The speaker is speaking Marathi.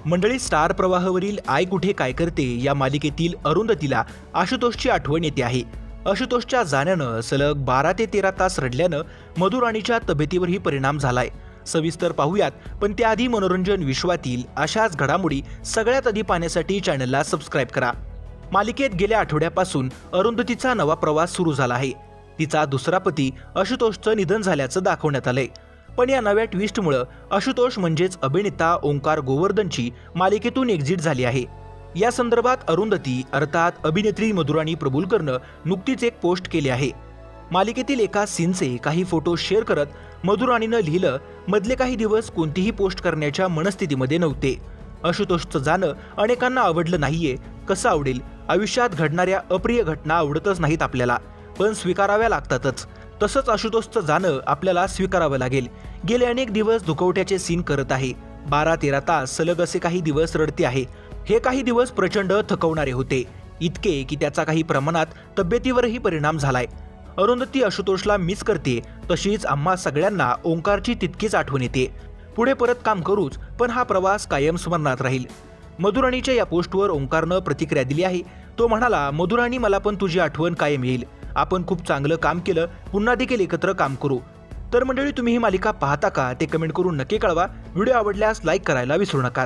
मंडळी, स्टार प्रवाहावरील आय कुठे काय करते या मालिकेतील अरुंधतीला आशुतोषची आठवण येते आहे. आशुतोषच्या जाण्यानं सलग 12 ते 13 तास रडल्यानं मधुराणीच्या तब्येतीवरही परिणाम झालाय. सविस्तर पाहूयात, पण त्याआधी मनोरंजन विश्वातील अशाच घडामोडी सगळ्यात आधी पाहण्यासाठी चॅनलला सबस्क्राईब करा. मालिकेत गेल्या आठवड्यापासून अरुंधतीचा नवा प्रवास सुरू झाला आहे. तिचा दुसरा पती आशुतोषचं निधन झाल्याचं दाखवण्यात आलंय. पण या नव्या ट्विस्टमुळे आशुतोष म्हणजेच अभिनेता ओंकार गोवर्धनची मालिकेतून एक्झिट झाली आहे. या संदर्भात अरुंधती अर्थात अभिनेत्री मधुराणी प्रभुलकरनं नुकतीच एक पोस्ट केली आहे. मालिकेतील एका सीनचे काही फोटो शेअर करत मधुराणीनं लिहिलं, मधले काही दिवस कोणतीही पोस्ट करण्याच्या मनस्थितीमध्ये नव्हते. आशुतोषचं जाणं अनेकांना आवडलं नाहीये. कसं आवडेल? आयुष्यात घडणाऱ्या अप्रिय घटना आवडतच नाहीत आपल्याला, पण स्वीकाराव्या लागतातच. तसंच आशुतोषचं जाणं आपल्याला स्वीकारावं लागेल. गेले अनेक दिवस दुखवट्याचे सीन करत आहे. 12-13 तास सलग असे काही दिवस रडते आहे. हे काही दिवस प्रचंड थकवणारे होते, इतके की त्याचा काही प्रमाणात तब्येतीवरही परिणाम झालाय. अरुंधती आशुतोषला मिस करते, तशीच आम्हा सगळ्यांना ओंकारची तितकीच आठवण येते. पुढे परत काम करूच, पण हा प्रवास कायम स्मरणात राहील. मधुराणीच्या या पोस्टवर ओंकारनं प्रतिक्रिया दिली आहे. तो म्हणाला, मधुराणी, मला पण तुझी आठवण कायम येईल. आपण खूप चांगलं काम केलं, पुन्हा देखील एकत्र काम करू. तर मंडळी, तुम्ही ही मालिका पाहता का ते कमेंट करून नक्की कळवा. व्हिडिओ आवडल्यास लाईक करायला विसरू नका.